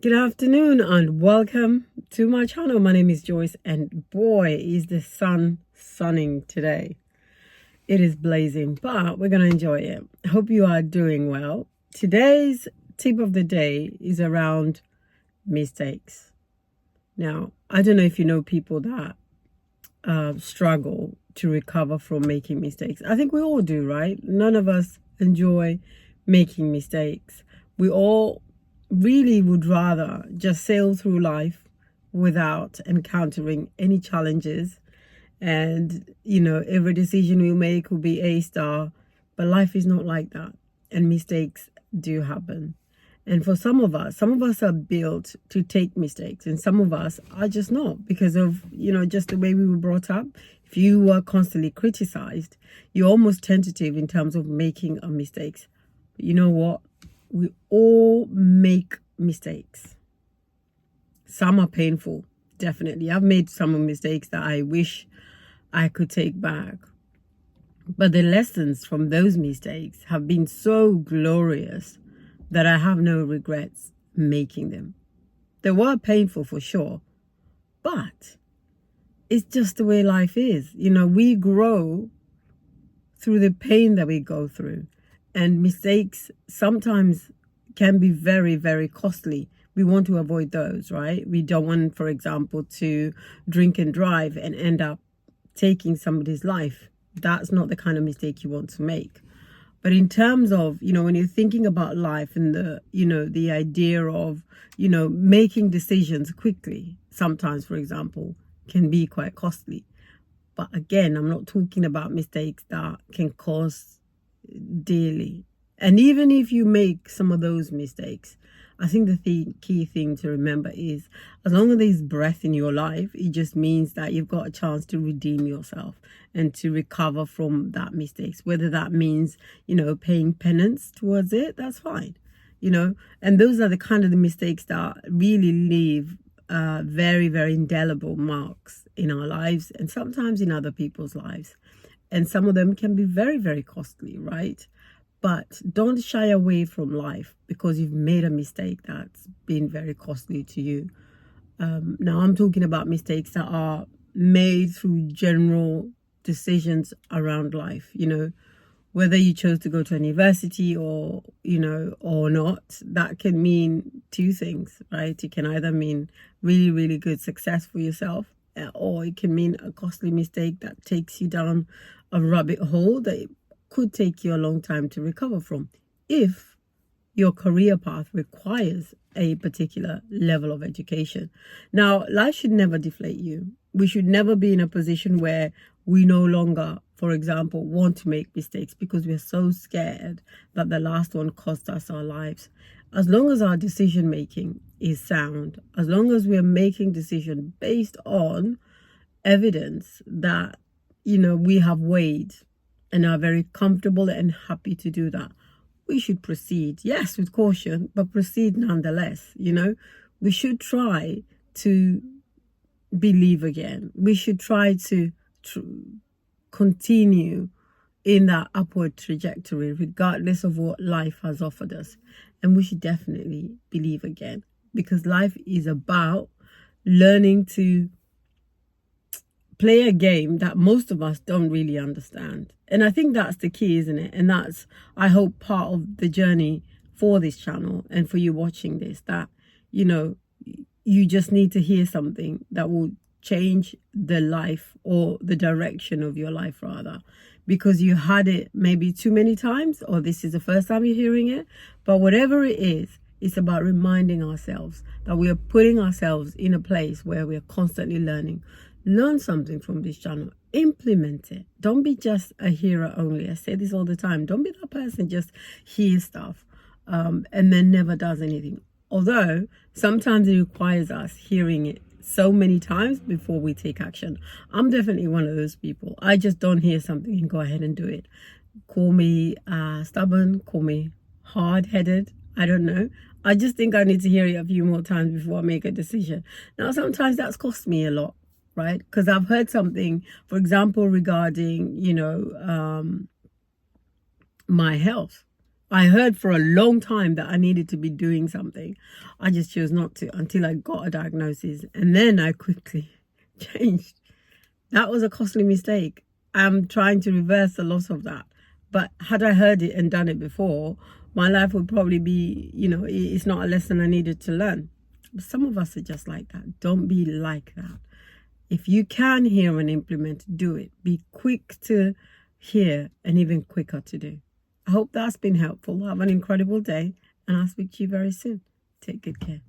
Good afternoon and welcome to my channel. My name is Joyce, and boy, is the sun sunning today. It is blazing, but we're going to enjoy it. I hope you are doing well. Today's tip of the day is around mistakes. Now, I don't know if you know people that struggle to recover from making mistakes. I think we all do, right? None of us enjoy making mistakes. We all really would rather just sail through life without encountering any challenges, and every decision we make will be a star. But life is not like that, and mistakes do happen. And for some of us are built to take mistakes, and some of us are just not, because of just the way we were brought up. If you were constantly criticized, you're almost tentative in terms of making a mistakes. But you know what? We all make mistakes. Some are painful, definitely. I've made some mistakes that I wish I could take back. But the lessons from those mistakes have been so glorious that I have no regrets making them. They were painful for sure, but it's just the way life is. We grow through the pain that we go through. And mistakes sometimes can be very, very costly. We want to avoid those, right? We don't want, for example, to drink and drive and end up taking somebody's life. That's not the kind of mistake you want to make. But in terms of, when you're thinking about life and the idea of, making decisions quickly, sometimes, for example, can be quite costly. But again, I'm not talking about mistakes that can cost dearly. And even if you make some of those mistakes, I think the key thing to remember is, as long as there's breath in your life, it just means that you've got a chance to redeem yourself and to recover from that mistakes. Whether that means, paying penance towards it, that's fine. And those are the kind of the mistakes that really leave very, very indelible marks in our lives, and sometimes in other people's lives. And some of them can be very, very costly, right? But don't shy away from life because you've made a mistake that's been very costly to you. Now, I'm talking about mistakes that are made through general decisions around life. Whether you chose to go to university or not, that can mean two things, right? It can either mean really, really good success for yourself, or it can mean a costly mistake that takes you down a rabbit hole that could take you a long time to recover from, if your career path requires a particular level of education. Now, life should never deflate you. We should never be in a position where we no longer, for example, want to make mistakes because we're so scared that the last one cost us our lives. As long as our decision making is sound, as long as we're making decisions based on evidence that we have weighed and are very comfortable and happy to do that, we should proceed. Yes, with caution, but proceed nonetheless. We should try to believe again. We should try to continue in that upward trajectory, regardless of what life has offered us. And we should definitely believe again, because life is about learning to play a game that most of us don't really understand. And I think that's the key, isn't it? And that's, I hope, part of the journey for this channel and for you watching this, that, you just need to hear something that will change the life, or the direction of your life rather, because you had it maybe too many times, or this is the first time you're hearing it. But whatever it is, it's about reminding ourselves that we are putting ourselves in a place where we are constantly learning. Learn something from this channel, implement it. Don't be just a hearer only. I say this all the time. Don't be that person just hears stuff and then never does anything. Although sometimes it requires us hearing it so many times before we take action. I'm definitely one of those people. I just don't hear something and go ahead and do it. Call me stubborn, call me hard-headed, I don't know. I just think I need to hear it a few more times before I make a decision. Now, sometimes that's cost me a lot, right? Because I've heard something, for example, regarding, my health. I heard for a long time that I needed to be doing something. I just chose not to until I got a diagnosis. And then I quickly changed. That was a costly mistake. I'm trying to reverse the loss of that. But had I heard it and done it before, my life would probably be, it's not a lesson I needed to learn. But some of us are just like that. Don't be like that. If you can hear and implement, do it. Be quick to hear and even quicker to do. I hope that's been helpful. Have an incredible day, and I'll speak to you very soon. Take good care.